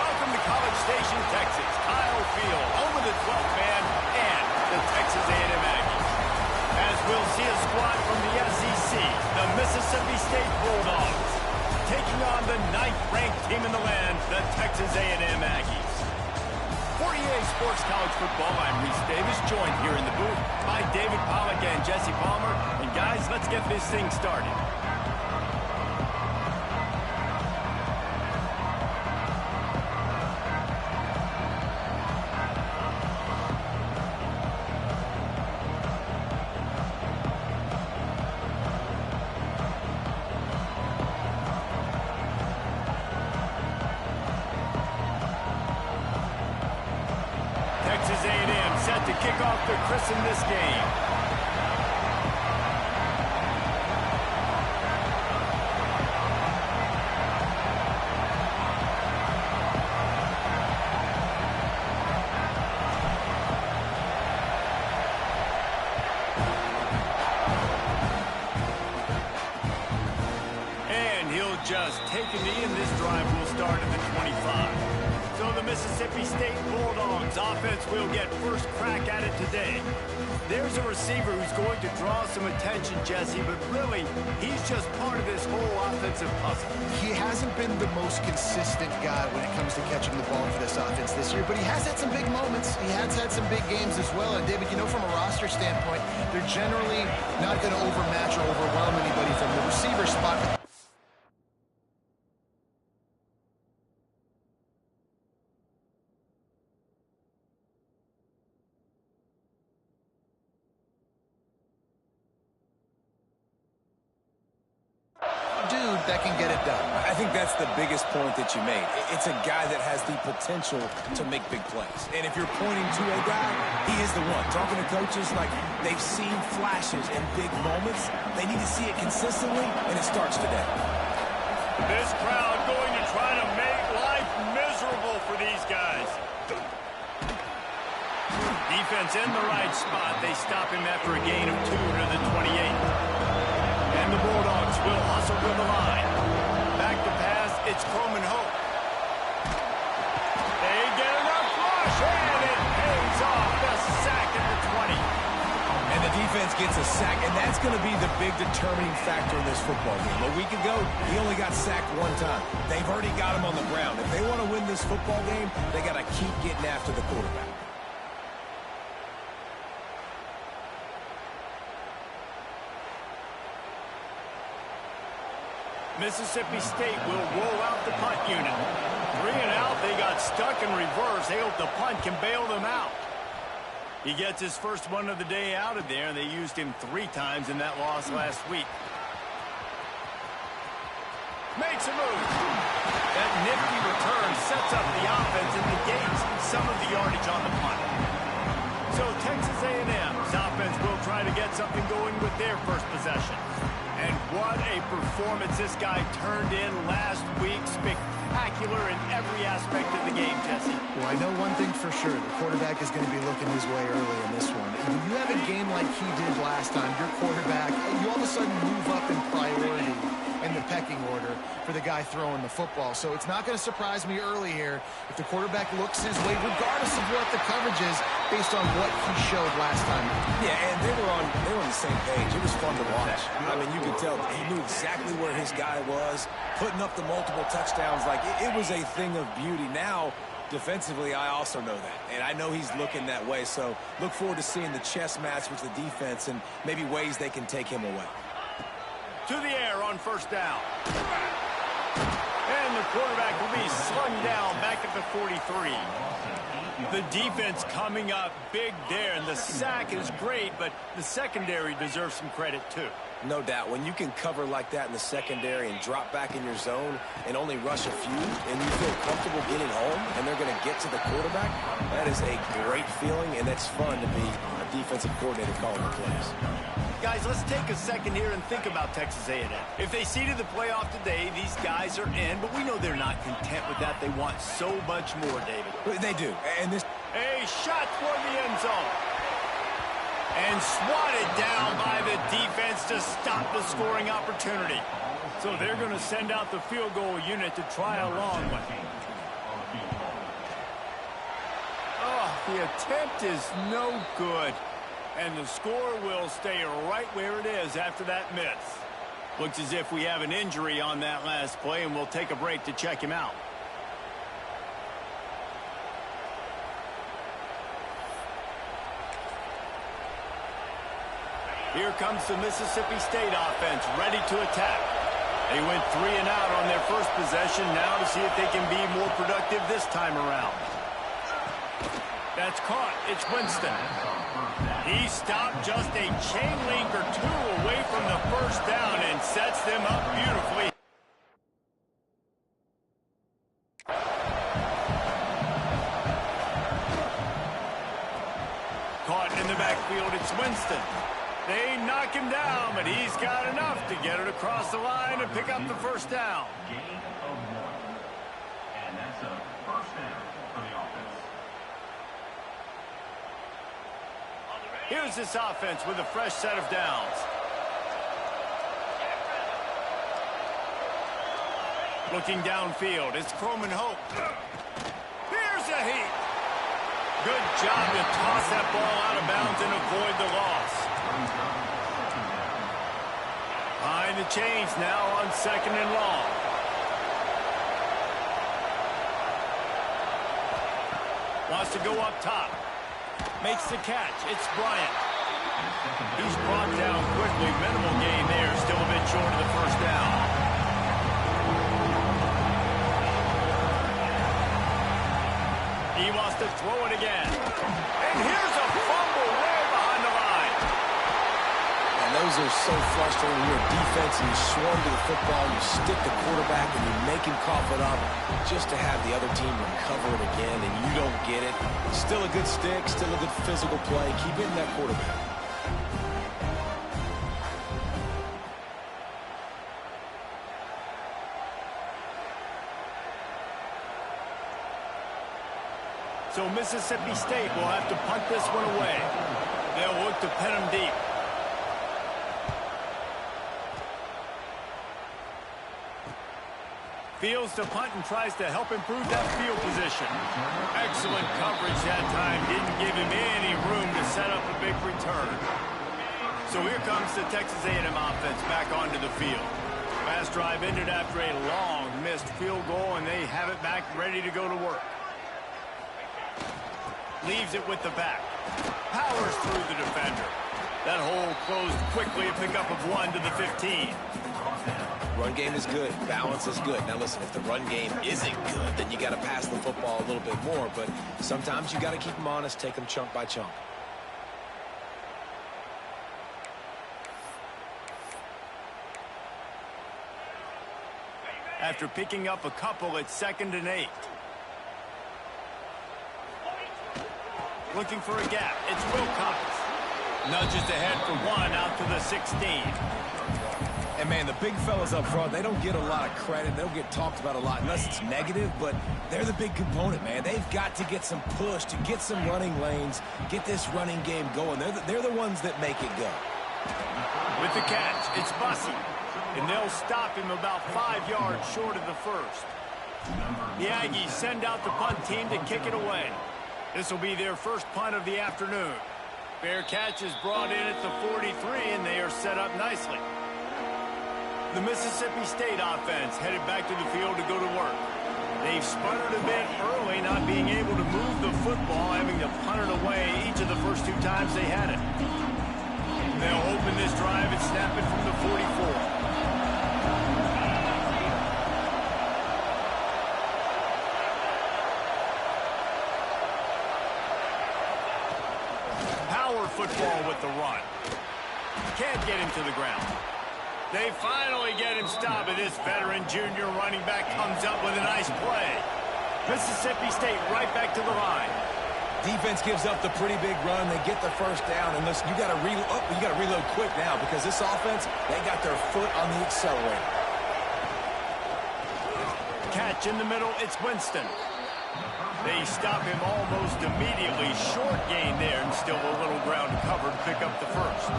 Welcome to College Station, Texas, Kyle Field, home of the 12th man and the Texas A&M Aggies. As we'll see a squad from the SEC, the Mississippi State Bulldogs, taking on the 9th-ranked team in the land, the Texas A&M Aggies. For EA Sports College Football, I'm Reese Davis, joined here in the booth by David Pollack and Jesse Palmer. And guys, let's get this thing started. Texas A&M set to kick off their christen this game. And he'll just take a knee, and this drive will start at the 25. So the Mississippi State Bulldogs offense will get first crack at it today. There's a receiver who's going to draw some attention, Jesse, but really, he's just part of this whole offensive puzzle. He hasn't been the most consistent guy when it comes to catching the ball for this offense this year, but he has had some big moments. He has had some big games as well. And, David, you know, from a roster standpoint, they're generally not going to overmatch or overwhelm anybody from the receiver spot. That can get it done. I think that's the biggest point that you made. It's a guy that has the potential to make big plays. And if you're pointing to a guy, he is the one. Talking to coaches, like, they've seen flashes and big moments. They need to see it consistently, and it starts today. This crowd going to try to make life miserable for these guys. Defense in the right spot. They stop him after a gain of 2 to the 28. And the Bulldogs will hustle to the line. Back to pass, it's Coleman Hope. They get enough rush, and it pays off. The sack at the 20. And the defense gets a sack, and that's going to be the big determining factor in this football game. A week ago, he only got sacked 1 time. They've already got him on the ground. If they want to win this football game, they got to keep getting after the quarterback. Mississippi State will roll out the punt unit. 3 and out, they got stuck in reverse. They hope the punt can bail them out. He gets his first one of the day out of there. They used him 3 times in that loss last week. Makes a move. That nifty return sets up the offense and negates some of the yardage on the punt. So Texas A&M's offense will try to get something going with their first possession. And what a performance this guy turned in last week. Spectacular in every aspect of the game, Jesse. Well, I know one thing for sure. The quarterback is going to be looking his way early in this one. When you have a game like he did last time, your quarterback, you all of a sudden move up in priority in the pecking order for the guy throwing the football. So it's not going to surprise me early here if the quarterback looks his way, regardless of what the coverage is, based on what he showed last time. Yeah, and they were on the same page. It was fun to watch. I mean, you could tell he knew exactly where his guy was, putting up the multiple touchdowns. Like, it was a thing of beauty. Now, defensively, I also know that, and I know he's looking that way. So look forward to seeing the chess match with the defense and maybe ways they can take him away. To the air on first down. And the quarterback will be slung down back at the 43. The defense coming up big there, and the sack is great, but the secondary deserves some credit too. No doubt. When you can cover like that in the secondary and drop back in your zone and only rush a few, and you feel comfortable getting home, and they're going to get to the quarterback, that is a great feeling, and it's fun to be a defensive coordinator calling the plays. Guys, let's take a second here and think about Texas A&M. If they seeded the playoff today, these guys are in, but we know they're not content with that. They want so much more, David. They do. And this... A shot toward the end zone. And swatted down by the defense to stop the scoring opportunity. So they're going to send out the field goal unit to try a long one. The attempt is no good. And the score will stay right where it is after that miss. Looks as if we have an injury on that last play, and we'll take a break to check him out. Here comes the Mississippi State offense, ready to attack. They went 3 and out on their first possession, now to see if they can be more productive this time around. That's caught. It's Winston. He stopped just a chain link or 2 away from the first down and sets them up beautifully. Caught in the backfield. It's Winston. They knock him down, but he's got enough to get it across the line and pick up the first down. Gain of 1. And that's a first down for the offense. Here's this offense with a fresh set of downs. Looking downfield, it's Croman Hope. Here's a heat. Good job to toss that ball out of bounds and avoid the loss. Behind the chains now on 2nd and long. Wants to go up top. Makes the catch. It's Bryant. He's brought down quickly. Minimal gain there. Still a bit short of the first down. He wants to throw it again. And here's a fumble way behind the line. And those are so frustrating when you're a defense and you swarm to the football, you stick the quarterback and you make him cough it up just to have the other team recover it again, and you don't get it. Still a good stick, still a good physical play. Keep hitting that quarterback. So Mississippi State will have to punt this one away. They'll look to pin him deep. Fields to punt and tries to help improve that field position. Excellent coverage that time. Didn't give him any room to set up a big return. So here comes the Texas A&M offense back onto the field. Last drive ended after a long missed field goal, and they have it back ready to go to work. Leaves it with the back. Powers through the defender. That hole closed quickly, a pickup of 1 to the 15. Run game is good. Balance is good. Now listen, if the run game isn't good, then you got to pass the football a little bit more. But sometimes you got to keep them honest, take them chunk by chunk. After picking up a couple, it's 2nd and 8. Looking for a gap. It's Wilcox. Nudges ahead for 1 out to the 16. And, man, the big fellas up front, they don't get a lot of credit. They don't get talked about a lot unless it's negative, but they're the big component, man. They've got to get some push, to get some running lanes, get this running game going. They're the ones that make it go. With the catch, it's Bussey. And they'll stop him about 5 yards short of the first. The Aggies send out the punt team to kick it away. This will be their first punt of the afternoon. Fair catch is brought in at the 43, and they are set up nicely. The Mississippi State offense headed back to the field to go to work. They've sputtered a bit early, not being able to move the football, having to punt it away each of the first 2 times they had it. They'll open this drive and snap it from the 44. Football with the run. Can't get him to the ground. They finally get him stopped, and this veteran junior running back comes up with a nice play. Mississippi State right back to the line. Defense gives up the pretty big run. They get the first down, and listen, you got to reload quick now because this offense, they got their foot on the accelerator. Catch in the middle, it's Winston. They stop him almost immediately. Short gain there, and still a little ground covered. Pick up the first.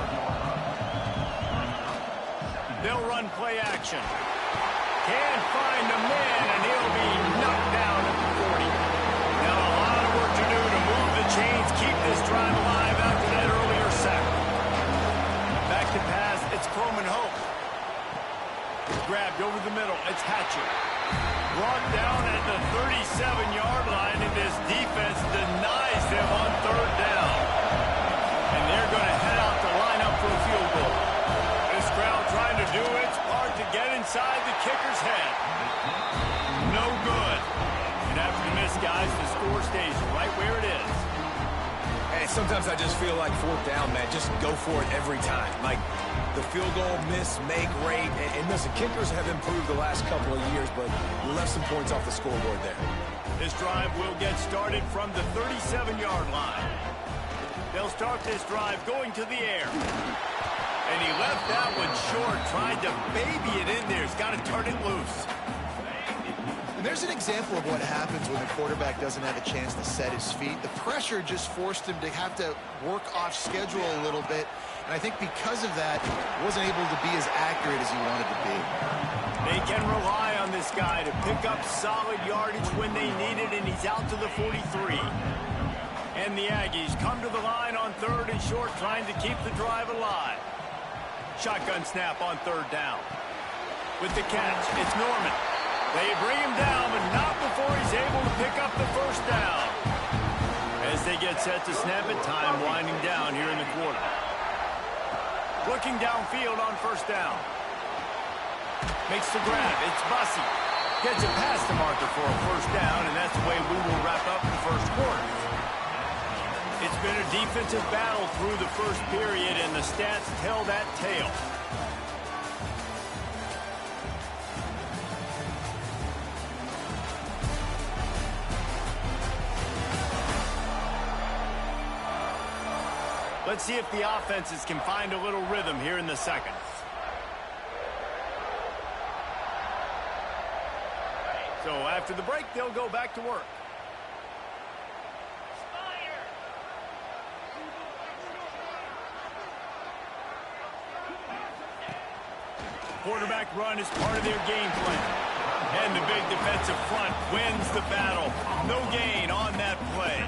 They'll run play action. Can't find a man, and he'll be knocked down at the 40. Now a lot of work to do to move the chains keep this drive alive after that earlier sack. Back to pass, it's Croman Hope. Grabbed over the middle, it's Hatcher. Brought down at the 37-yard line, and this defense denies them on third down. And they're going to head out to line up for a field goal. This crowd trying to do its part to get inside the kicker's head. No good. And after the miss, guys, the score stays right where it is. Hey, sometimes I just feel like fourth down, man. Just go for it every time. Like the field goal miss, make rate. And listen, kickers have improved the last couple of years, but we left some points off the scoreboard there. This drive will get started from the 37-yard line. They'll start this drive going to the air. And he left that one short, tried to baby it in there. He's got to turn it loose. And there's an example of what happens when the quarterback doesn't have a chance to set his feet. The pressure just forced him to have to work off schedule a little bit. And I think because of that, he wasn't able to be as accurate as he wanted to be. They can rely on this guy to pick up solid yardage when they need it, and he's out to the 43. And the Aggies come to the line on third and short, trying to keep the drive alive. Shotgun snap on third down. With the catch, it's Norman. They bring him down, but not before he's able to pick up the first down. As they get set to snap it, time winding down here in the quarter. Looking downfield on first down. Makes the grab. It's Bussey. Gets it past the marker for a first down, and that's the way we will wrap up the first quarter. It's been a defensive battle through the first period, and the stats tell that tale. Let's see if the offenses can find a little rhythm here in the second. So after the break, they'll go back to work. Quarterback run is part of their game plan. And the big defensive front wins the battle. No gain on that play.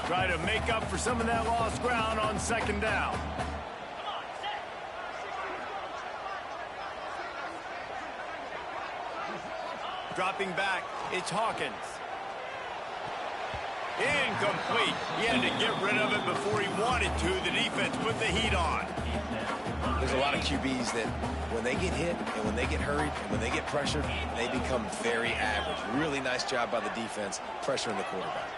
Try to make up for some of that lost ground on second down. Dropping back, it's Hawkins. Incomplete. He had to get rid of it before he wanted to. The defense put the heat on. There's a lot of QBs that when they get hit and when they get hurried and when they get pressured, they become very average. Really nice job by the defense pressuring the quarterback.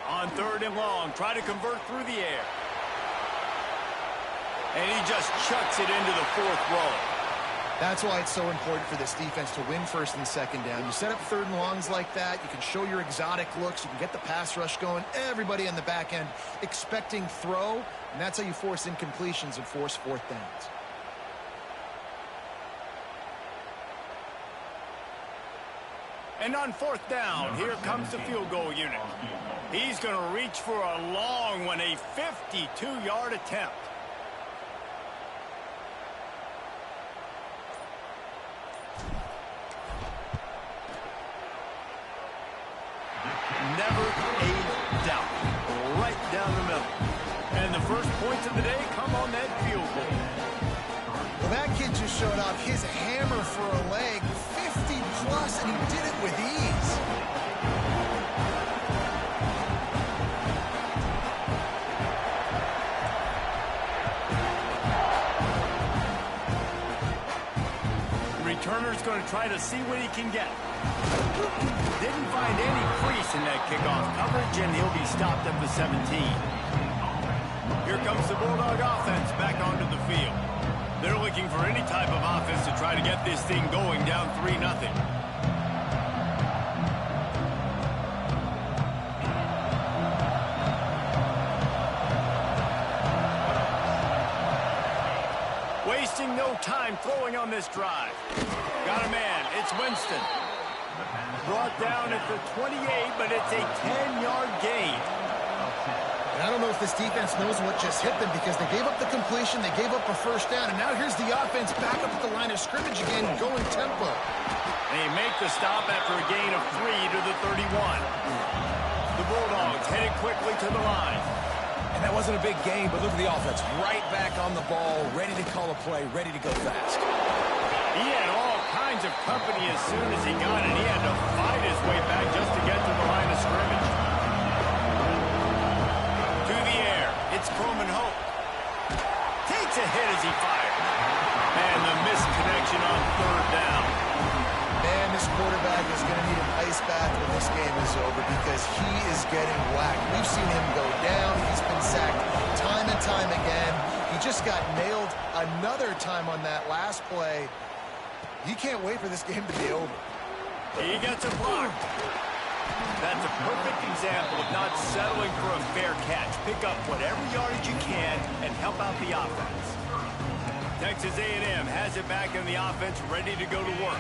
On third and long, try to convert through the air. And he just chucks it into the fourth row. That's why it's so important for this defense to win first and second down. You set up third and longs like that, you can show your exotic looks, you can get the pass rush going, everybody on the back end expecting throw, and that's how you force incompletions and force fourth downs. And on fourth down, here comes the field goal unit. He's going to reach for a long one, a 52-yard attempt. Never a doubt. Right down the middle. And the first points of the day come on that field goal. Well, that kid just showed off his hammer for a leg, 50-plus, and he did it with ease. Returner's going to try to see what he can get. Didn't find any crease in that kickoff coverage, and he'll be stopped at the 17. Here comes the Bulldog offense back onto the field. They're looking for any type of offense to try to get this thing going down 3-0. Wasting no time throwing on this drive. Got a man. It's Winston. Brought down at the 28, but it's a 10-yard gain. And I don't know if this defense knows what just hit them because they gave up the completion, they gave up a first down, and now here's the offense back up at the line of scrimmage again, going tempo. They make the stop after a gain of 3 to the 31. The Bulldogs headed quickly to the line. And that wasn't a big gain, but look at the offense. Right back on the ball, ready to call a play, ready to go fast. He had all kinds of company as soon as he got it. He had to fight his way back just to get to the line of scrimmage. To the air, it's Coleman Hope. Takes a hit as he fired. And the missed connection on third down. Man, this quarterback is going to need an ice bath when this game is over because he is getting whacked. We've seen him go down. He's been sacked time and time again. He just got nailed another time on that last play. He can't wait for this game to be over. He gets a block. That's a perfect example of not settling for a fair catch. Pick up whatever yardage you can and help out the offense. Texas A&M has it back in the offense, ready to go to work.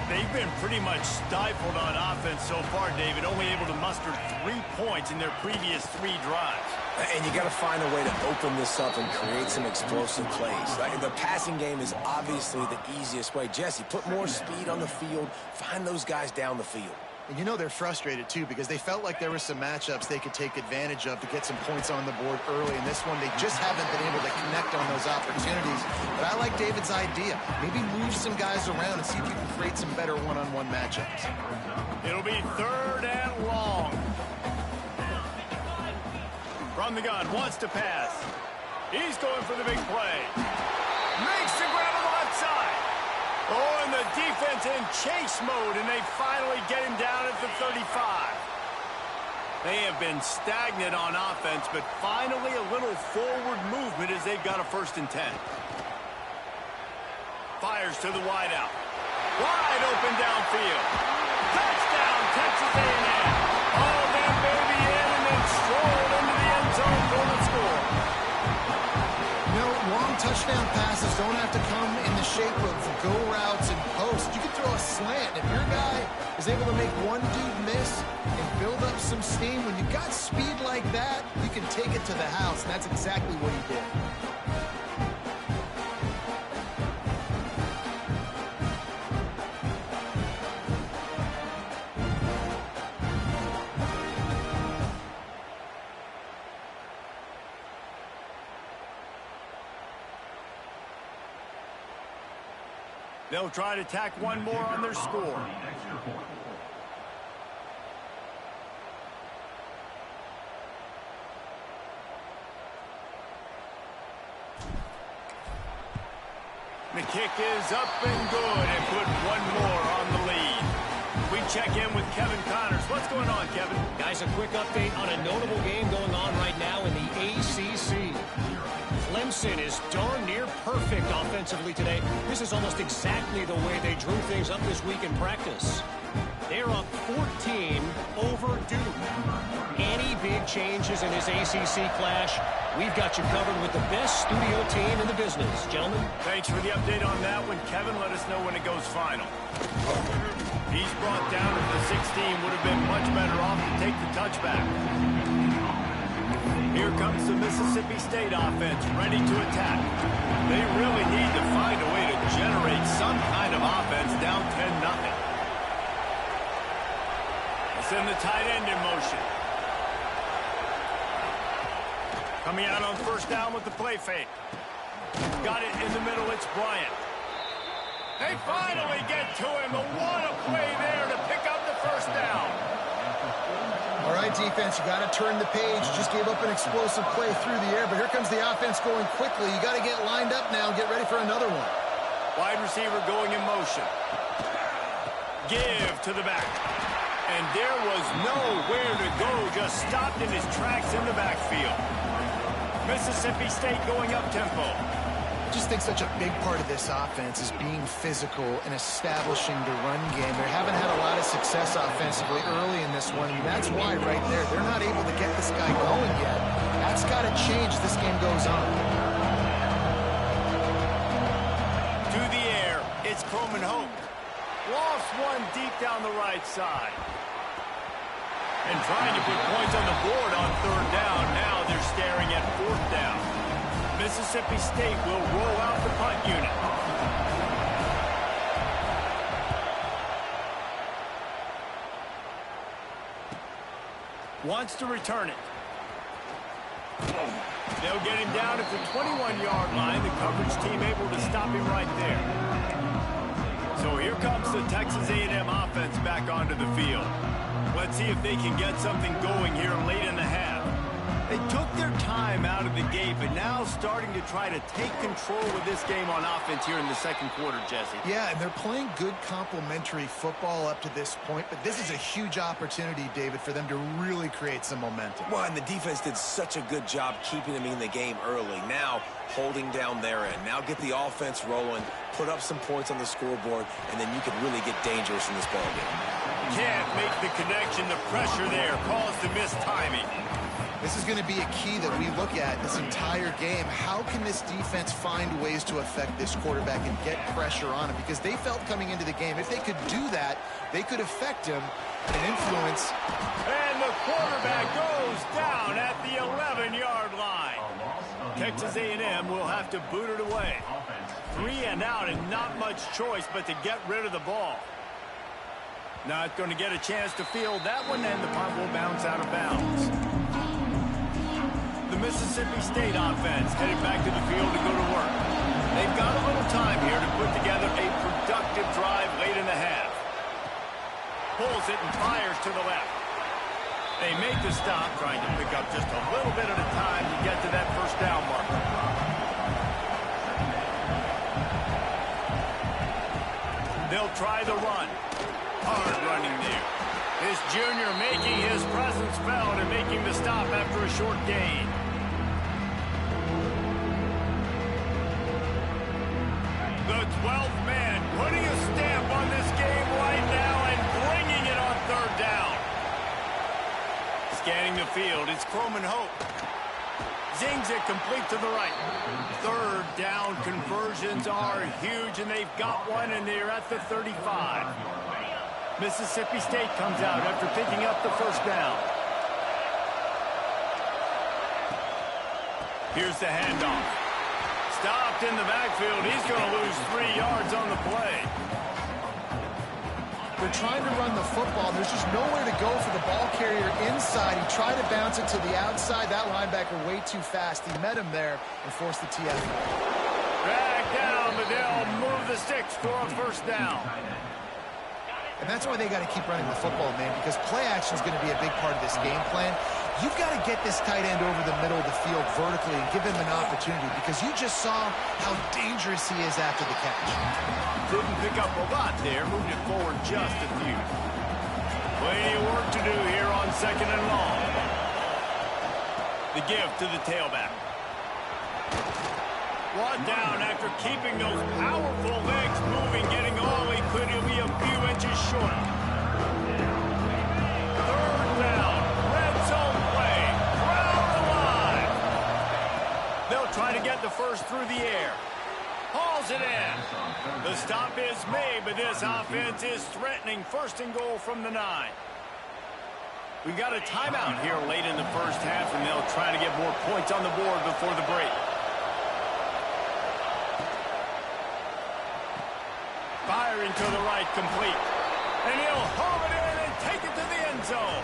They've been pretty much stifled on offense so far, David, only able to muster 3 points in their previous 3 drives. And you got to find a way to open this up and create some explosive plays. The passing game is obviously the easiest way. Jesse, put more speed on the field. Find those guys down the field. And you know they're frustrated, too, because they felt like there were some matchups they could take advantage of to get some points on the board early. In this one, they just haven't been able to connect on those opportunities. But I like David's idea. Maybe move some guys around and see if you can create some better one-on-one matchups. It'll be 3rd and long. From the gun, wants to pass. He's going for the big play. Makes the grab on the left side. Oh, and the defense in chase mode, and they finally get him down at the 35. They have been stagnant on offense, but finally a little forward movement as they've got a 1st and 10. Fires to the wideout. Wide open downfield. Touchdown, Texas A&M. Oh, that baby in and then strolled into the end zone for the score. You know, long touchdown passes don't have to come in the shape of go routes and posts. You can throw a slant. If your guy is able to make one dude miss and build up some steam, when you got speed like that, you can take it to the house, and that's exactly what he did. They'll try to tack one more on their score. The kick is up and good and put one more on the lead. We check in with Kevin Connors. What's going on, Kevin? Guys, a quick update on a notable game going on right now in the ACC. Clemson is darn near perfect offensively today. This is almost exactly the way they drew things up this week in practice. They're up 14 over Duke. Any big changes in this ACC clash, we've got you covered with the best studio team in the business. Gentlemen. Thanks for the update on that one, Kevin. Let us know when it goes final. He's brought down to the 16. Would have been much better off to take the touchback. Here comes the Mississippi State offense, ready to attack. They really need to find a way to generate some kind of offense down 10-0. Send the tight end in motion. Coming out on 1st down with the play fake. Got it in the middle, it's Bryant. They finally get to him. What a play there to pick up the 1st down. All right, defense, you got to turn the page. Just gave up an explosive play through the air, but here comes the offense going quickly. You got to get lined up now and get ready for another one. Wide receiver going in motion. Give to the back. And there was nowhere to go, just stopped in his tracks in the backfield. Mississippi State going up-tempo. I just think such a big part of this offense is being physical and establishing the run game. They haven't had a lot of success offensively early in this one, and that's why right there, they're not able to get this guy going yet. That's got to change as this game goes on. To the air, it's Coleman Hope. Lost one deep down the right side. And trying to put points on the board on third down. Now they're staring at fourth down. Mississippi State will roll out the punt unit. Wants to return it. They'll get him down at the 21-yard line. The coverage team able to stop him right there. So here comes the Texas A&M offense back onto the field. Let's see if they can get something going here late in the half. They took their time out of the gate, but now starting to try to take control of this game on offense here in the second quarter, Jesse. Yeah, and they're playing good complementary football up to this point, but this is a huge opportunity, David, for them to really create some momentum. Well, and the defense did such a good job keeping them in the game early. Now, holding down their end. Now get the offense rolling, put up some points on the scoreboard, and then you can really get dangerous in this ballgame. Can't make the connection. The pressure there caused the missed timing. This is going to be a key that we look at this entire game. How can this defense find ways to affect this quarterback and get pressure on him? Because they felt coming into the game, if they could do that, they could affect him and influence. And the quarterback goes down at the 11-yard line. Texas A&M will have to boot it away. 3 and out and not much choice but to get rid of the ball. Not going to get a chance to field that one, and the punt will bounce out of bounds. The Mississippi State offense headed back to the field to go to work. They've got a little time here to put together a productive drive late in the half. Pulls it and fires to the left. They make the stop, trying to pick up just a little bit at a time to get to that first down marker. They'll try the run. Hard running there. This junior making his presence felt and making the stop after a short gain. The 12th man putting a stamp on this game right now and bringing it on third down. Scanning the field, it's Croman Hope. Zings it complete to the right. Third down conversions are huge, and they've got one, and they're at the 35. Mississippi State comes out after picking up the first down. Here's the handoff. Stopped in the backfield. He's going to lose 3 yards on the play. They're trying to run the football. There's just nowhere to go for the ball carrier inside. He tried to bounce it to the outside. That linebacker way too fast. He met him there and forced the TF. Drag down, but they'll move the sticks for a first down. And that's why they got to keep running the football, man, because play action is going to be a big part of this game plan. You've got to get this tight end over the middle of the field vertically and give him an opportunity, because you just saw how dangerous he is after the catch. Didn't pick up a lot there, moved it forward just a few. Plenty of work to do here on second and long. The give to the tailback. Brought down after keeping those powerful legs moving, getting all he could. He'll be a few inches short. Third down, red zone play, crowd alive. They'll try to get the first through the air. Hauls it in. The stop is made, but this offense is threatening. First and goal from the 9. We got a timeout here late in the first half, and they'll try to get more points on the board before the break. Firing to the right, complete. And he'll haul it in and take it to the end zone.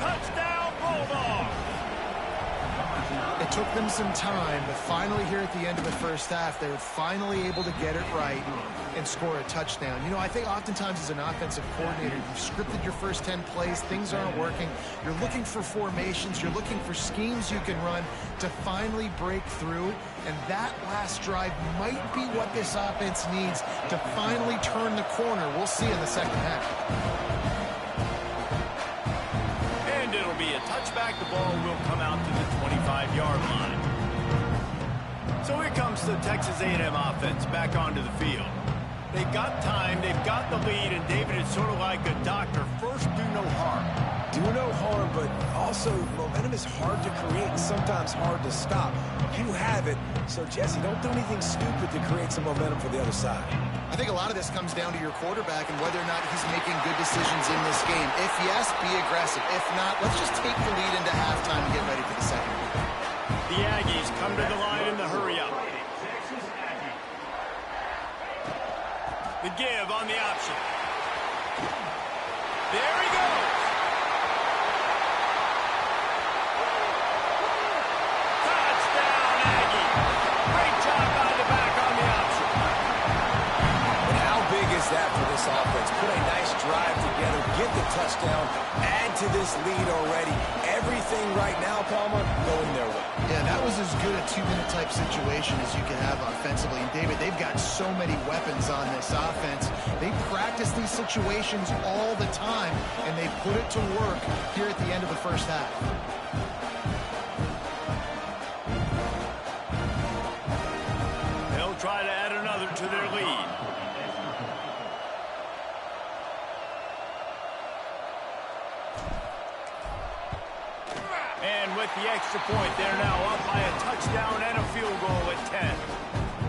Touchdown, Bulldogs. It took them some time, but finally here at the end of the first half, they were finally able to get it right and score a touchdown. You know, I think oftentimes as an offensive coordinator, you've scripted your first 10 plays, things aren't working. You're looking for formations, you're looking for schemes you can run to finally break through, and that last drive might be what this offense needs to finally turn the corner. We'll see in the second half. And it'll be a touchback. The ball will come out to the 25-yard line. So here comes the Texas A&M offense back onto the field. They've got time, they've got the lead, and David, it's sort of like a doctor. First, do no harm. do no harm, but also momentum is hard to create and sometimes hard to stop. You have it, so Jesse, don't do anything stupid to create some momentum for the other side. I think a lot of this comes down to your quarterback and whether or not he's making good decisions in this game. If yes, be aggressive. If not, let's just take the lead into halftime and get ready for the second. The Aggies come to the line in the hurry-up. The give on the option. There he goes. Touchdown, Aggie. Great job by the back on the option. And how big is that for this offense? Put a nice drive together, get the touchdown, add to this lead already. Everything right now, Palmer, going their way. Yeah, that was as good a two-minute type situation as you can have offensively. And, David, they've got so many weapons on this offense. They practice these situations all the time, and they put it to work here at the end of the first half. They'll try to add another to their lead. And with the extra point, they're now up by a touchdown and a field goal at 10.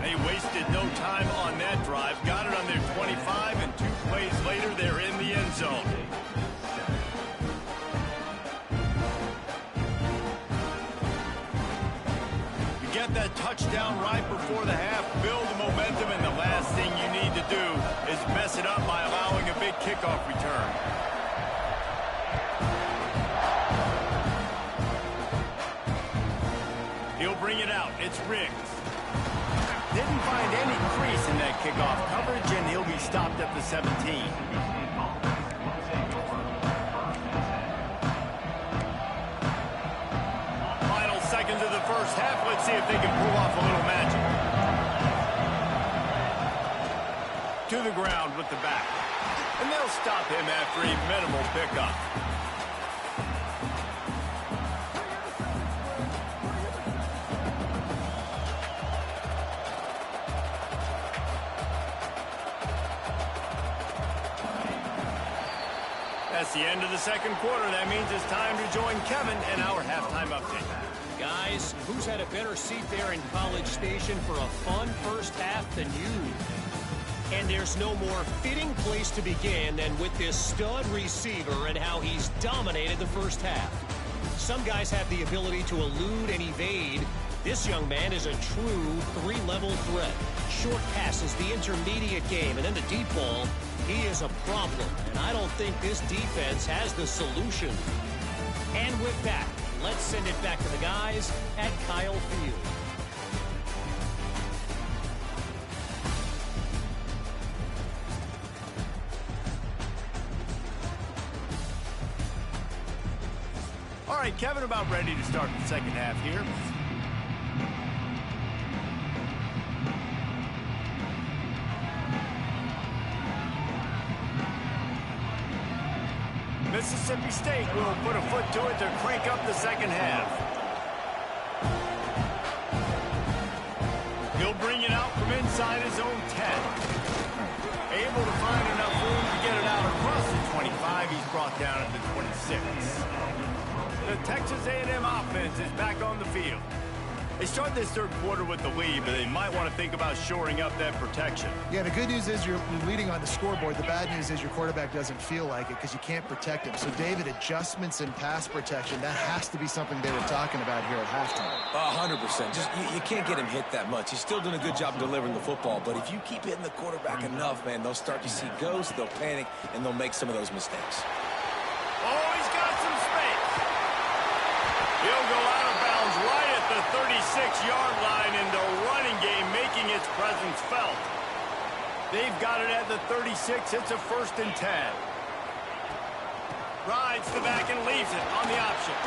They wasted no time on that drive. Got it on their 25, and 2 plays later, they're in the end zone. You get that touchdown right before the half, build the momentum, and the last thing you need to do is mess it up by allowing a big kickoff return. He'll bring it out. It's Riggs. Didn't find any crease in that kickoff coverage, and he'll be stopped at the 17. Final seconds of the first half. Let's see if they can pull off a little magic. To the ground with the back. And they'll stop him after a minimal pickup. That's the end of the second quarter. That means it's time to join Kevin in our halftime update. Guys, who's had a better seat there in College Station for a fun first half than you? And there's no more fitting place to begin than with this stud receiver and how he's dominated the first half. Some guys have the ability to elude and evade. This young man is a true three-level threat. Short passes, the intermediate game, and then the deep ball. He is a problem, and I don't think this defense has the solution. And with that, let's send it back to the guys at Kyle Field. All right, Kevin, about ready to start the second half here. Mississippi State will put a foot to it to crank up the second half. He'll bring it out from inside his own 10. Able to find enough room to get it out across the 25. He's brought down at the 26. The Texas A&M offense is back on the field. They start this third quarter with the lead, but they might want to think about shoring up that protection. Yeah, the good news is you're leading on the scoreboard. The bad news is your quarterback doesn't feel like it because you can't protect him. So, David, adjustments in pass protection, that has to be something they were talking about here at halftime. 100%. Just you can't get him hit that much. He's still doing a good job delivering the football, but if you keep hitting the quarterback enough, man, they'll start to see ghosts, they'll panic, and they'll make some of those mistakes. Oh, he's got some space. He'll go out of bounds right at the 36-yard line in the running game, making its presence felt. They've got it at the 36. It's a 1st and 10. Rides the back and leaves it on the option.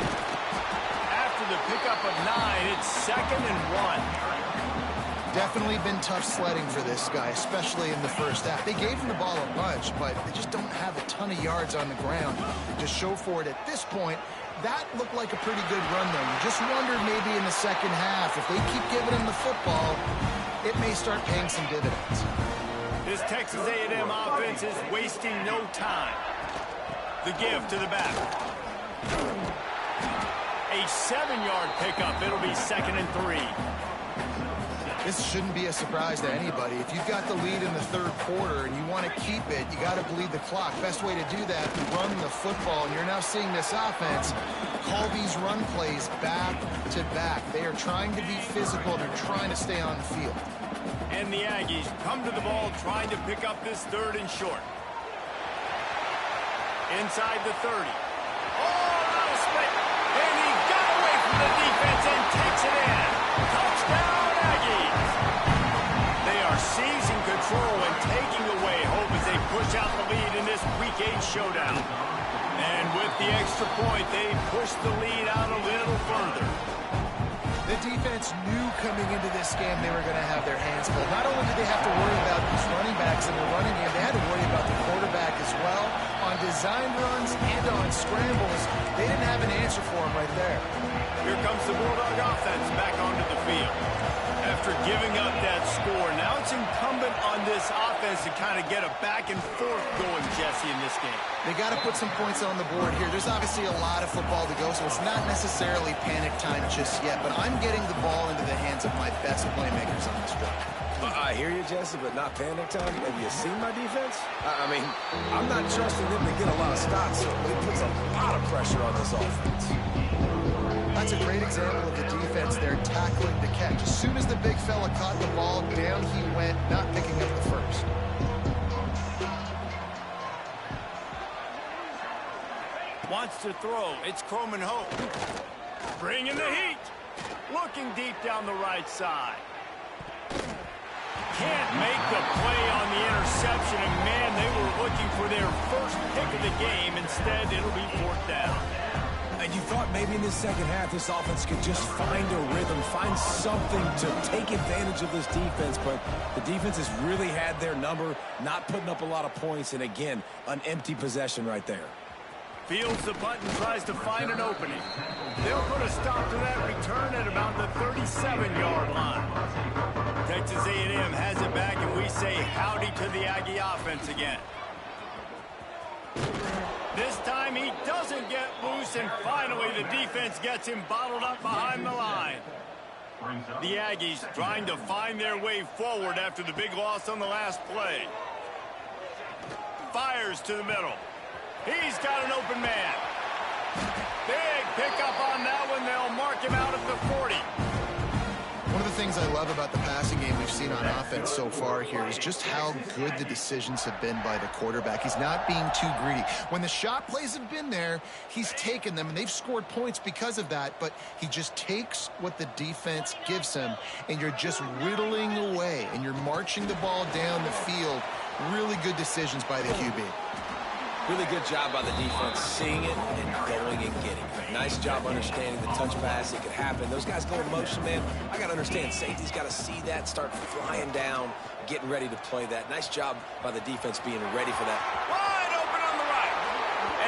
After the pickup of 9, it's 2nd and 1. Definitely been tough sledding for this guy, especially in the first half. They gave him the ball a bunch, but they just don't have a ton of yards on the ground to show for it at this point. That looked like a pretty good run, though. You just wondered maybe in the second half, if they keep giving him the football, it may start paying some dividends. This Texas A&M offense is wasting no time. The give to the back. A 7-yard pickup. It'll be 2nd and 3. This shouldn't be a surprise to anybody. If you've got the lead in the third quarter and you want to keep it, you got to bleed the clock. Best way to do that, run the football. And you're now seeing this offense call these run plays back to back. They are trying to be physical. They're trying to stay on the field. And the Aggies come to the ball trying to pick up this 3rd and short. Inside the 30. Oh, not a split. And he got away from the defense and takes it in. Touchdown, Aggies. They are seizing control and taking away hope as they push out the lead in this Week 8 showdown. And with the extra point, they push the lead out a little further. The defense knew coming into this game they were going to have their hands full. Not only did they have to worry about these running backs in the running game, they had to worry about the quarterback as well. On design runs and on scrambles, they didn't have an answer for him right there. Here comes the Bulldog offense back onto the field. After giving up that score, now it's incumbent on this offense to kind of get a back and forth going, Jesse, in this game. They got to put some points on the board here. There's obviously a lot of football to go, so it's not necessarily panic time just yet, but I'm getting the ball into the hands of my best playmakers on this drive. I hear you, Jesse, but not panic time. Have you seen my defense? I mean, I'm not trusting them to get a lot of stops, so it puts a lot of pressure on this offense. That's a great example of the defense there tackling the catch. As soon as the big fella caught the ball, down he went, not picking up the first. Wants to throw. It's Croman Hope. Bringing the heat. Looking deep down the right side. Can't make the play on the interception, and man, they were looking for their first pick of the game. Instead, it'll be 4th down. And you thought maybe in the second half this offense could just find a rhythm, find something to take advantage of this defense, but the defense has really had their number, not putting up a lot of points, and again, an empty possession right there. Fields the punt and tries to find an opening. They'll put a stop to that return at about the 37-yard line. Texas A&M has it back, and we say howdy to the Aggie offense again. This time he doesn't get loose, and finally the defense gets him bottled up behind the line. The Aggies trying to find their way forward after the big loss on the last play. Fires to the middle. He's got an open man. Big pickup on that one. They'll mark him out at the 40. One of the things I love about the passing game we've seen on offense so far here is just how good the decisions have been by the quarterback. He's not being too greedy. When the shot plays have been there, he's taken them, and they've scored points because of that, but he just takes what the defense gives him, and you're just whittling away, and you're marching the ball down the field. Really good decisions by the QB. Really good job by the defense, seeing it and going and getting it. Nice job understanding the touch pass. It could happen. Those guys go in motion, man. I got to understand, safety's got to see that, start flying down, getting ready to play that. Nice job by the defense being ready for that. Wide open on the right.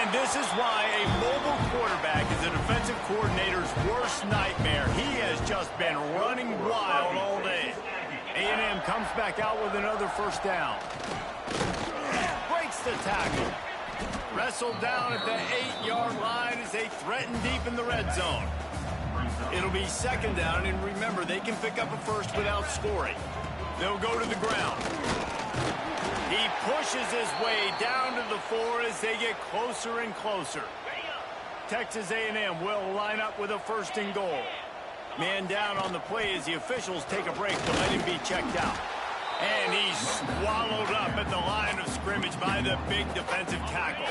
And this is why a mobile quarterback is a defensive coordinator's worst nightmare. He has just been running wild all day. A&M comes back out with another 1st down. Breaks the tackle. Wrestled down at the 8-yard line as they threaten deep in the red zone. It'll be 2nd down, and remember, they can pick up a first without scoring. They'll go to the ground. He pushes his way down to the 4 as they get closer and closer. Texas A&M will line up with a 1st and goal. Man down on the play as the officials take a break to let him be checked out. And he's swallowed up at the line of scrimmage by the big defensive tackle.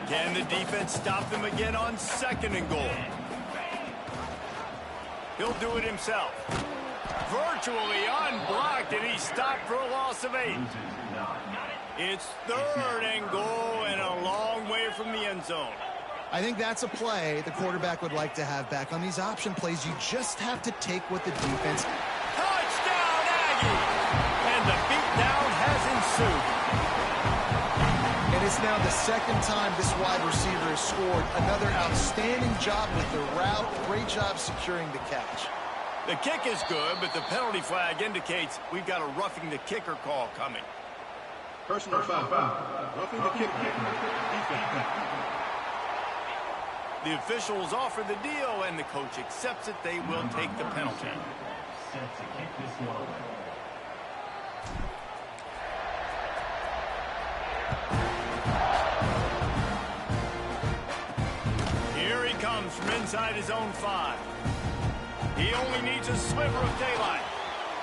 Can the defense stop them again on 2nd and goal? He'll do it himself. Virtually unblocked, and he's stopped for a loss of 8. It's 3rd and goal and a long way from the end zone. I think that's a play the quarterback would like to have back. On these option plays, you just have to take what the defense... Touchdown, Aggie! And the beatdown has ensued. And it's now the 2nd time this wide receiver has scored. Another outstanding job with the route. Great job securing the catch. The kick is good, but the penalty flag indicates we've got a roughing the kicker call coming. Personal foul. Roughing the kicker. Defense. The officials offer the deal, and the coach accepts it. They will take the penalty. Set to kick this one away. Here he comes from inside his own 5. He only needs a sliver of daylight.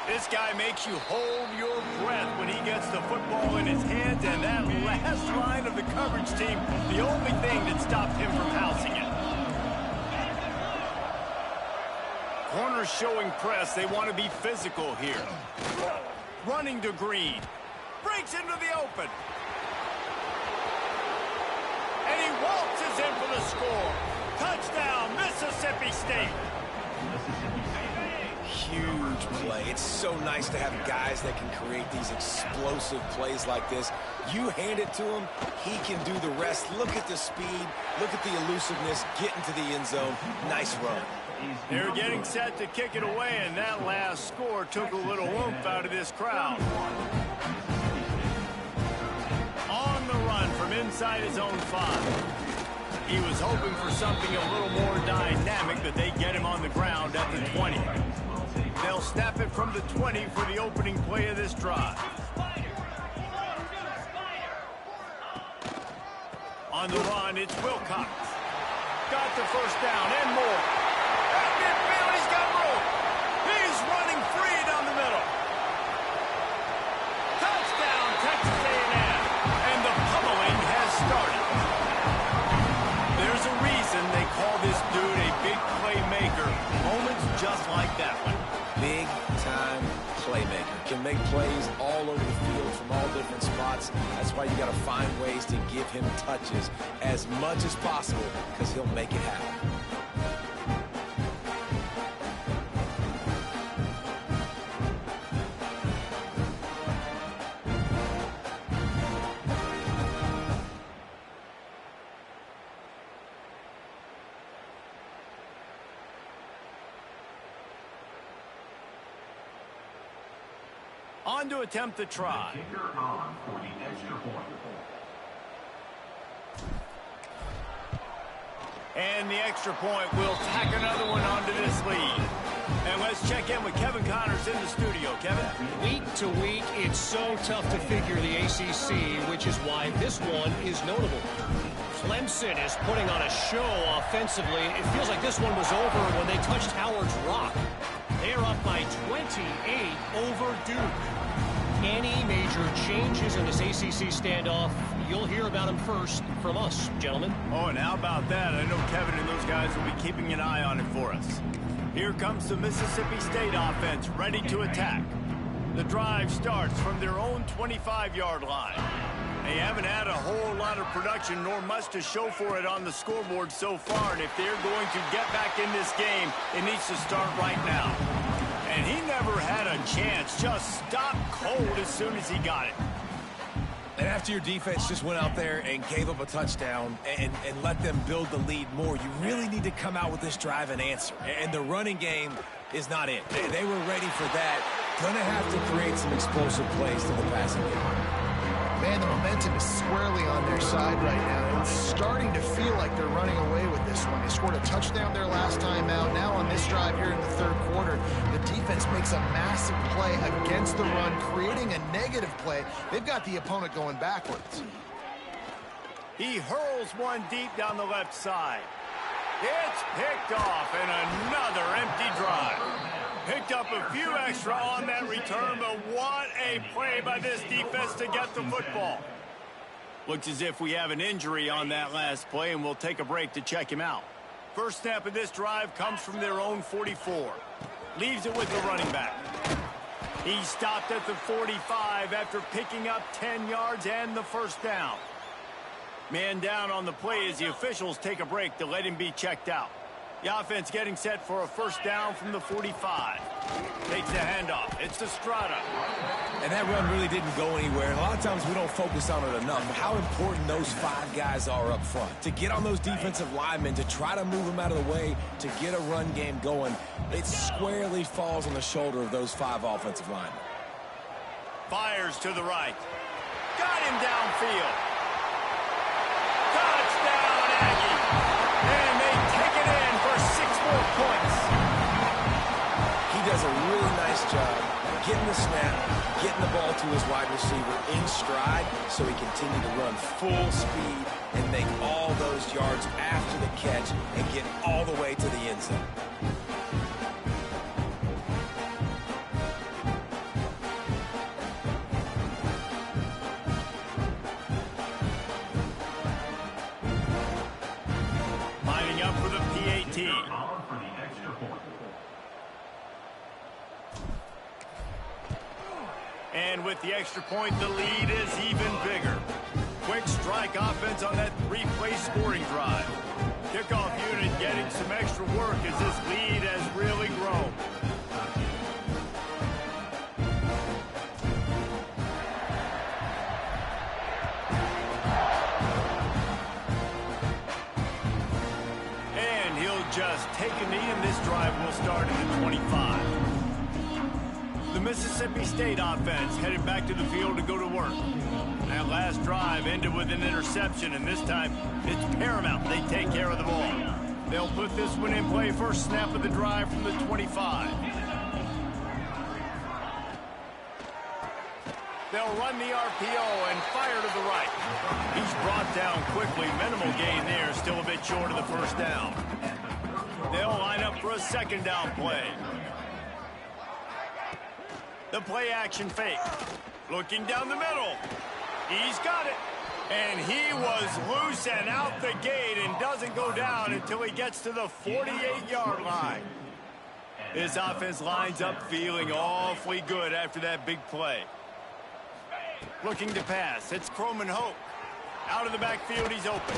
This guy makes you hold your breath when he gets the football in his hands, and that last line of the coverage team, the only thing that stopped him from housing it. Corners showing press. They want to be physical here. Running to Green. Breaks into the open. And he waltzes in for the score. Touchdown, Mississippi State. Huge play. It's so nice to have guys that can create these explosive plays like this. You hand it to him, he can do the rest. Look at the speed. Look at the elusiveness. Get into the end zone. Nice run. They're getting set to kick it away, and that last score took a little oomph out of this crowd. On the run from inside his own 5. He was hoping for something a little more dynamic, but they get him on the ground at the 20. They'll snap it from the 20 for the opening play of this drive. On the run, it's Wilcox. Got the first down and more. At midfield, he's got room. He's running free down the middle. Touchdown, Texas A&M. And the pummeling has started. There's a reason they call this dude a big playmaker. Moments just like that one. Big-time playmaker. Can make plays all over the field from all different spots. That's why you got to find ways to give him touches as much as possible, because he'll make it happen. On to attempt the try. The kicker on for the extra point. And the extra point will tack another one onto this lead. And let's check in with Kevin Connors in the studio. Kevin? Week to week, it's so tough to figure the ACC, which is why this one is notable. Clemson is putting on a show offensively. It feels like this one was over when they touched Howard's Rock. They're up by 28 over Duke. Any major changes in this ACC standoff, you'll hear about them first from us, gentlemen. Oh, and how about that? I know Kevin and those guys will be keeping an eye on it for us. Here comes the Mississippi State offense, ready to attack. The drive starts from their own 25-yard line. They haven't had a whole lot of production, nor much to show for it on the scoreboard so far. And if they're going to get back in this game, it needs to start right now. And he never had a chance. Just stopped cold as soon as he got it. And after your defense just went out there and gave up a touchdown and let them build the lead more, you really need to come out with this drive and answer. And the running game is not it. They were ready for that. Gonna have to create some explosive plays to the passing game. Man, the momentum is squarely on their side right now. It's starting to feel like they're running away with this one. They scored a touchdown their last time out. Now on this drive here in the third quarter, the defense makes a massive play against the run, creating a negative play. They've got the opponent going backwards. He hurls one deep down the left side. It's picked off, and another empty drive. Picked up a few extra on that return, but what a play by this defense to get the football. Looks as if we have an injury on that last play, and we'll take a break to check him out. First snap of this drive comes from their own 44. Leaves it with the running back. He stopped at the 45 after picking up 10 yards and the first down. Man down on the play as the officials take a break to let him be checked out. The offense getting set for a first down from the 45. Takes the handoff. It's to Strata. And that run really didn't go anywhere. And a lot of times we don't focus on it enough. How important those 5 guys are up front. To get on those defensive linemen, to try to move them out of the way, to get a run game going, it squarely falls on the shoulder of those 5 offensive linemen. Fires to the right. Got him downfield. Touchdown, Aggie. And they job getting the snap, getting the ball to his wide receiver in stride so he continued to run full speed and make all those yards after the catch and get all the way to the end zone. Lining up for the PAT. For the extra point. And with the extra point, the lead is even bigger. Quick strike offense on that three-play scoring drive. Kickoff unit getting some extra work as this lead has really grown. And he'll just take a knee, and this drive will start at the 25. The Mississippi State offense headed back to the field to go to work. That last drive ended with an interception, and this time it's paramount they take care of the ball. They'll put this one in play first snap of the drive from the 25. They'll run the RPO and fire to the right. He's brought down quickly. Minimal gain there, still a bit short of the first down. They'll line up for a second down play. The play action fake. Looking down the middle. He's got it. And he was loose and out the gate and doesn't go down until he gets to the 48-yard line. This offense lines up feeling awfully good after that big play. Looking to pass. It's Croman Hoke. Out of the backfield, he's open.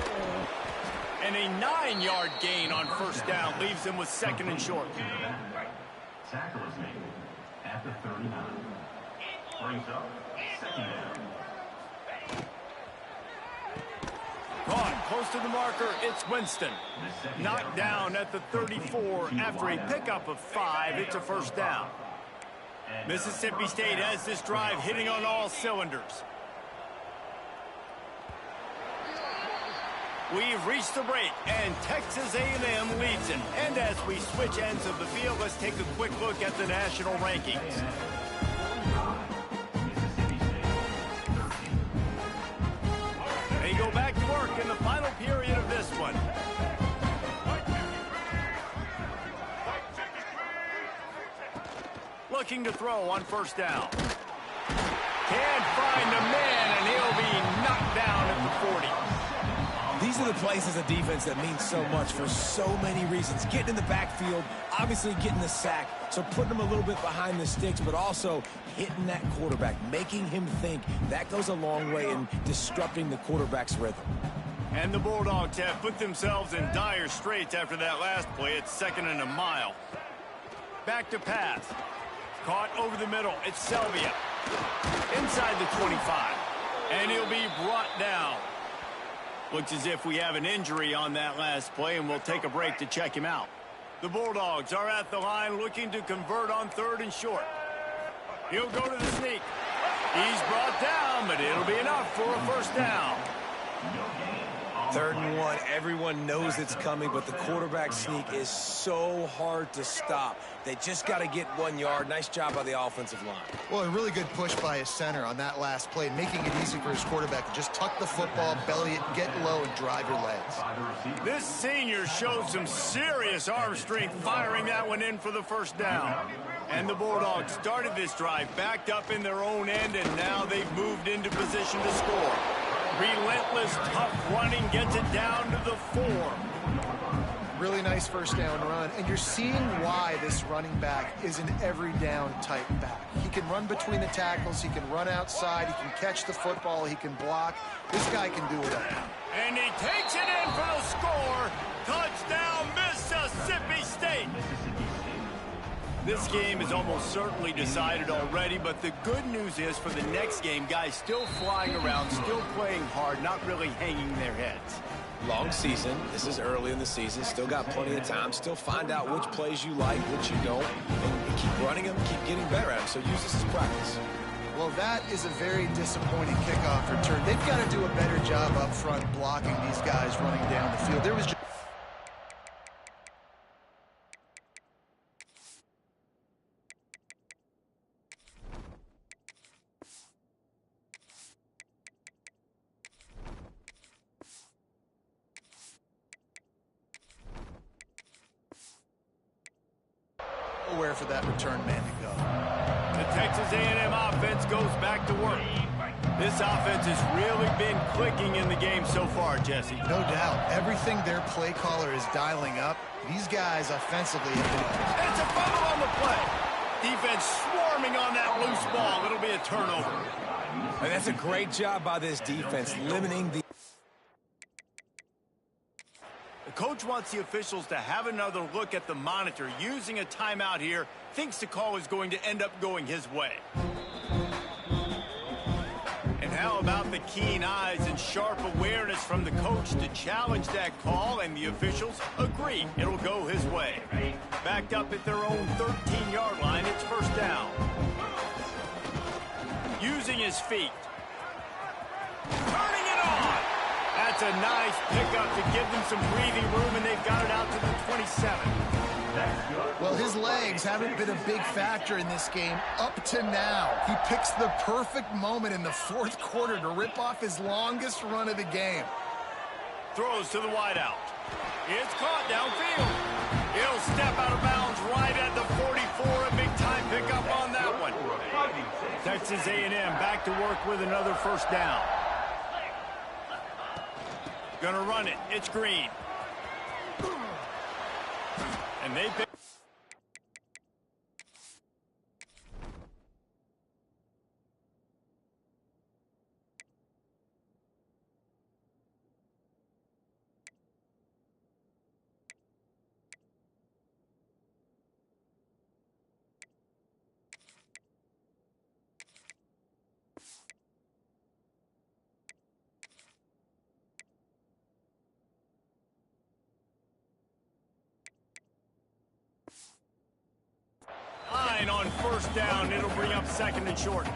And a 9-yard gain on first down leaves him with second and short. Tackle is made at the 39. Brings up second down. Caught close to the marker, it's Winston. Knocked down at the 34 after a pickup of 5. It's a first down. Mississippi State has this drive hitting on all cylinders. We've reached the break, and Texas A&M leads it. And as we switch ends of the field, let's take a quick look at the national rankings. They go back to work in the final period of this one. Looking to throw on first down. Can't find a man, and he'll be knocked down at the 40. These are the plays as a defense that mean so much for so many reasons. Getting in the backfield, obviously getting the sack, so putting him a little bit behind the sticks, but also hitting that quarterback, making him think. That goes a long way in disrupting the quarterback's rhythm. And the Bulldogs have put themselves in dire straits after that last play. It's second and a mile. Back to pass. Caught over the middle. It's Selvia. Inside the 25. And he'll be brought down. Looks as if we have an injury on that last play, and we'll take a break to check him out. The Bulldogs are at the line looking to convert on third and short. He'll go to the sneak. He's brought down, but it'll be enough for a first down. 3rd and 1, everyone knows it's coming, but the quarterback sneak is so hard to stop. They just got to get 1 yard. Nice job by the offensive line. Well, a really good push by his center on that last play, making it easy for his quarterback to just tuck the football, belly it, get low, and drive your legs. This senior showed some serious arm strength firing that one in for the first down. And the Bulldogs started this drive backed up in their own end, and now they've moved into position to score. Relentless, tough running gets it down to the 4. Really nice first down run, and you're seeing why this running back is an every down type back. He can run between the tackles, he can run outside, he can catch the football, he can block. This guy can do it all. And he takes it in for the score. Touchdown, Mississippi State. This game is almost certainly decided already, but the good news is for the next game, guys still flying around, still playing hard, not really hanging their heads. Long season. This is early in the season. Still got plenty of time. Still find out which plays you like, which you don't, and keep running them, keep getting better at them. So use this as practice. Well, that is a very disappointing kickoff return. They've got to do a better job up front blocking these guys running down the field. There was just nowhere for that return man to go. The Texas A&M offense goes back to work. This offense has really been clicking in the game so far, Jesse. No doubt. Everything their play caller is dialing up, these guys offensively have been... It's a fumble on the play. Defense swarming on that loose ball. It'll be a turnover. And that's a great job by this defense, limiting the... The coach wants the officials to have another look at the monitor. Using a timeout here, thinks the call is going to end up going his way. And how about the keen eyes and sharp awareness from the coach to challenge that call, and the officials agree it'll go his way. Backed up at their own 13-yard line, it's first down. Using his feet. Turning it on. That's a nice pickup to give them some breathing room, and they've got it out to the 27. Well, his legs haven't been a big factor in this game up to now. He picks the perfect moment in the fourth quarter to rip off his longest run of the game. Throws to the wideout. It's caught downfield. He'll step out of bounds right at the 44. A big-time pickup on that one. Texas A&M back to work with another first down. Gonna run it. It's Green. And they pick. On first down, it'll bring up second and short.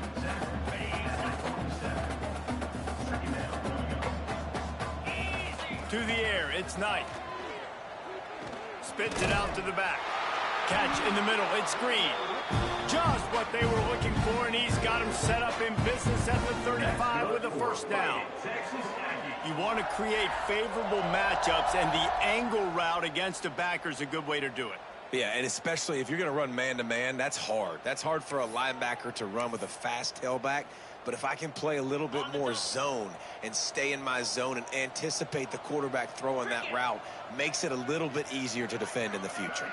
To the air, it's Knight. Spits it out to the back. Catch in the middle, it's Green. Just what they were looking for, and he's got him set up in business at the 35 with a first down. You want to create favorable matchups, and the angle route against a backer is a good way to do it. Yeah, and especially if you're going to run man-to-man, that's hard. That's hard for a linebacker to run with a fast tailback. But if I can play a little bit more zone and stay in my zone and anticipate the quarterback throwing that route, makes it a little bit easier to defend in the future.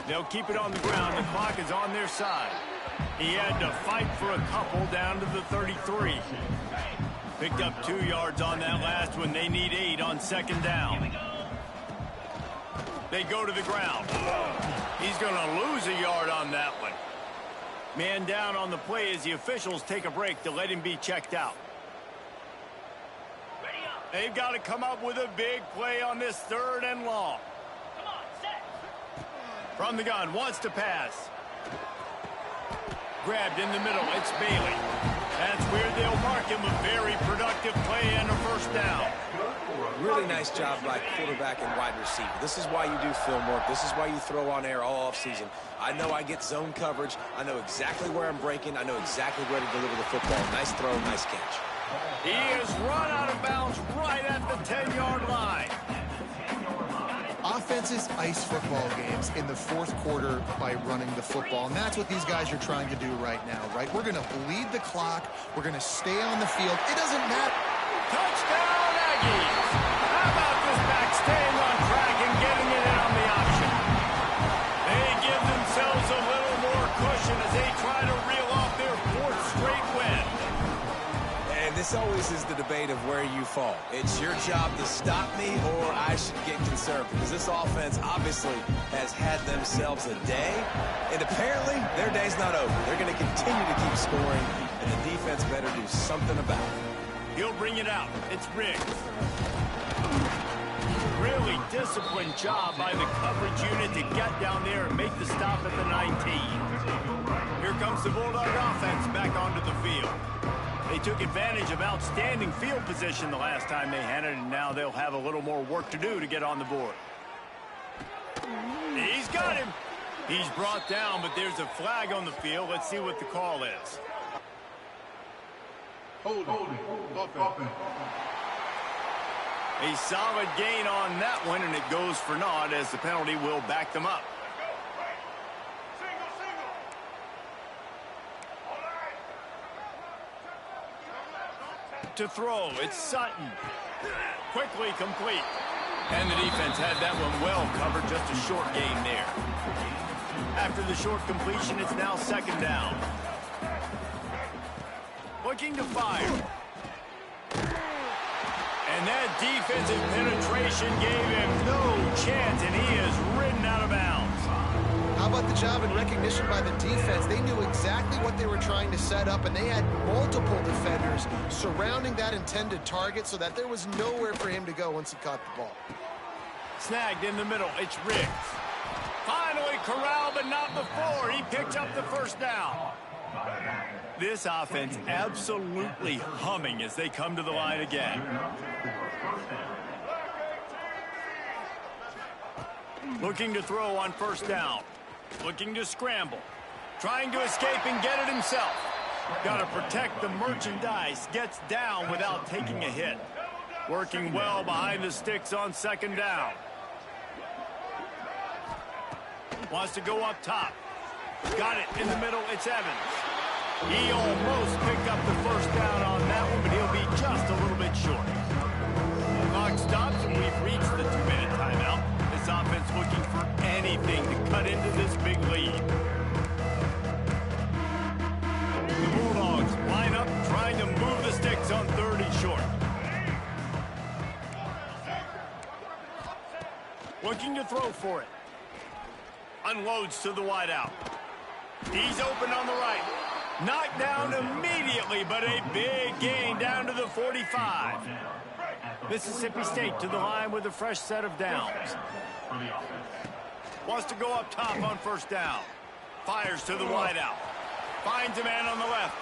They'll keep it on the ground. The clock is on their side. He had to fight for a couple down to the 33. Picked up 2 yards on that last one. They need 8 on second down. They go to the ground. He's going to lose a yard on that one. Man down on the play as the officials take a break to let him be checked out. They've got to come up with a big play on this third and long. From the gun, wants to pass. Grabbed in the middle, it's Bailey. That's where they'll mark him a very productive play and a first down. Really nice job by quarterback and wide receiver. This is why you do film work. This is why you throw on air all offseason. I know I get zone coverage. I know exactly where I'm breaking. I know exactly where to deliver the football. Nice throw, nice catch. He is run out of bounds right at the 10-yard line. Offenses ice football games in the fourth quarter by running the football, and that's what these guys are trying to do right now, right? We're going to bleed the clock. We're going to stay on the field. It doesn't matter. Touchdown, Aggies. How about this back staying on track and getting it in on the option? They give themselves a little more cushion as they try to reel off their 4th straight win. And this always is the debate of where you fall. It's your job to stop me, or I should get concerned, because this offense obviously has had themselves a day, and apparently their day's not over. They're going to continue to keep scoring, and the defense better do something about it. He'll bring it out. It's Riggs. Really disciplined job by the coverage unit to get down there and make the stop at the 19. Here comes the Bulldog offense back onto the field. They took advantage of outstanding field position the last time they had it, and now they'll have a little more work to do to get on the board. He's got him. He's brought down, but there's a flag on the field. Let's see what the call is. Holding. A solid gain on that one, and it goes for naught as the penalty will back them up. to throw. It's Sutton. Quickly complete. And the defense had that one well covered. Just a short gain there. After the short completion, it's now second down. Looking to fire. And that defensive penetration gave him no chance, and he is ridden out of bounds. How about the job and recognition by the defense? They knew exactly what they were trying to set up, and they had multiple defenders surrounding that intended target so that there was nowhere for him to go once he caught the ball. Snagged in the middle. It's Riggs. Finally corralled, but not before. He picked up the first down. This offense absolutely humming as they come to the line again. Looking to throw on first down. Looking to scramble. Trying to escape and get it himself. Got to protect the merchandise. Gets down without taking a hit. Working well behind the sticks on second down. Wants to go up top. Got it in the middle. It's Evans. He almost picked up the first down on that one, but he'll be just a little bit short. Clock stops, and we've reached the 2-minute timeout. This offense looking for anything to cut into this big lead. The Bulldogs line up, trying to move the sticks on third and short. Looking to throw for it. Unloads to the wideout. He's open on the right. Knocked down immediately, but a big gain down to the 45. Mississippi State to the line with a fresh set of downs. Wants to go up top on first down. Fires to the wideout. Finds a man on the left.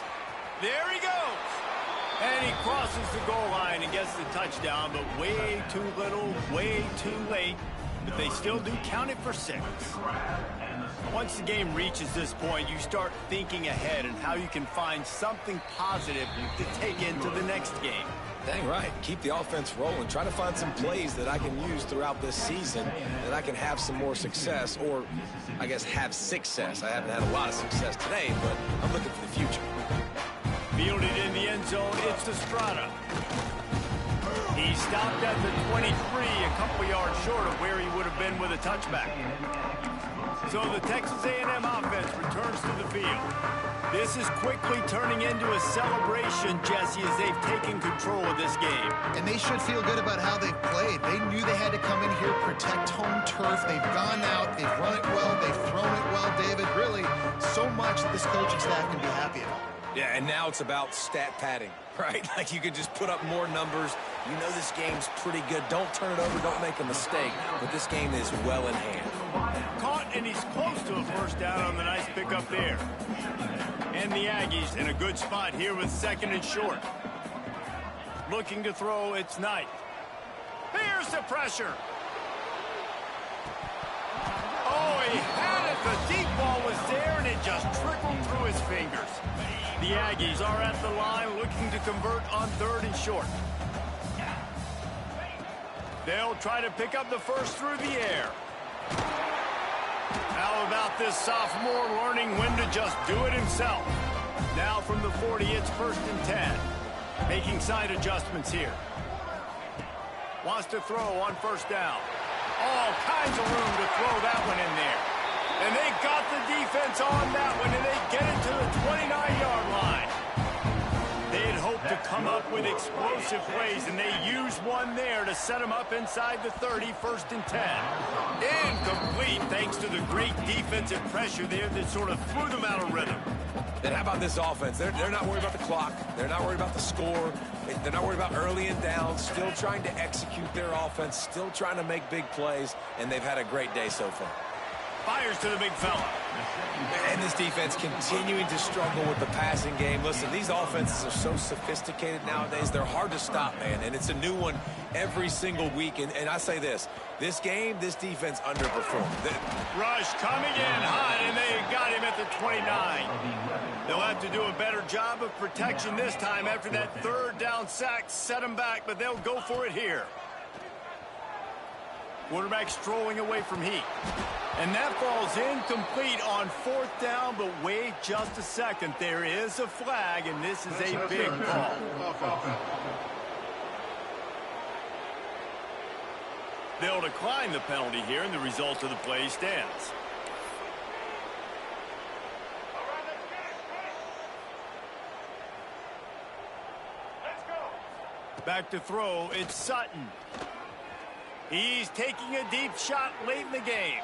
There he goes. And he crosses the goal line and gets the touchdown, but way too little, way too late. But they still do count it for 6. Once the game reaches this point, you start thinking ahead and how you can find something positive to take into the next game. Dang right. Keep the offense rolling. Try to find some plays that I can use throughout this season that I can have some more success, or I guess have success. I haven't had a lot of success today, but I'm looking for the future. Fielded in the end zone, it's Estrada. He stopped at the 23, a couple yards short of where he would have been with a touchback. So the Texas A&M offense returns to the field. This is quickly turning into a celebration, Jesse, as they've taken control of this game. And they should feel good about how they've played. They knew they had to come in here, protect home turf. They've gone out, they've run it well, they've thrown it well, David. Really, so much that this coaching staff can be happy about. Yeah, and now it's about stat padding, right? Like you can just put up more numbers. You know this game's pretty good. Don't turn it over, don't make a mistake. But this game is well in hand. Caught, and he's close to a first down on the nice pickup there. And the Aggies in a good spot here with second and short. Looking to throw, it's Knight. Here's the pressure. Oh, he had it. The deep ball was there, and it just trickled through his fingers. The Aggies are at the line looking to convert on third and short. They'll try to pick up the first through the air. How about this sophomore learning when to just do it himself? Now from the 40, it's first and 10. Making side adjustments here. Wants to throw on first down. All kinds of room to throw that one in there. And they got the defense on that one, and they get it to the 29-yard line. They had hoped to come up with explosive plays, and they used one there to set them up inside the 30, first and 10. Incomplete, thanks to the great defensive pressure there that sort of threw them out of rhythm. Then how about this offense? They're not worried about the clock. They're not worried about the score. They're not worried about early and down. Still trying to execute their offense. Still trying to make big plays, and they've had a great day so far. Fires to the big fella. And this defense continuing to struggle with the passing game. Listen, these offenses are so sophisticated nowadays. They're hard to stop, man. And it's a new one every single week. And I say this game, this defense underperformed. Rush coming in hot, and they got him at the 29. They'll have to do a better job of protection this time after that third down sack set them back, but they'll go for it here. Quarterback strolling away from heat. And that falls incomplete on 4th down, but wait just a second. There is a flag, and this is a big call. They'll decline the penalty here, and the result of the play stands. Back to throw, it's Sutton. He's taking a deep shot late in the game.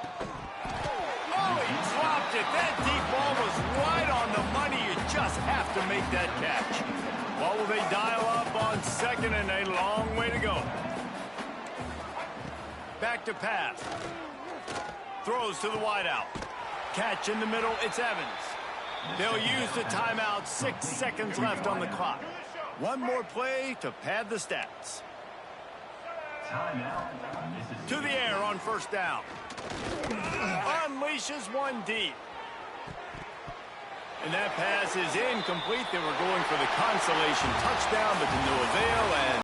Oh, he dropped it. That deep ball was right on the money. You just have to make that catch. What will they dial up on 2nd and a long way to go? Back to pass. Throws to the wideout. Catch in the middle, it's Evans. They'll use the timeout, 6 seconds left on the clock. One more play to pad the stats. To the air on 1st down. Unleashes one deep. And that pass is incomplete. They were going for the consolation touchdown, but to no avail. And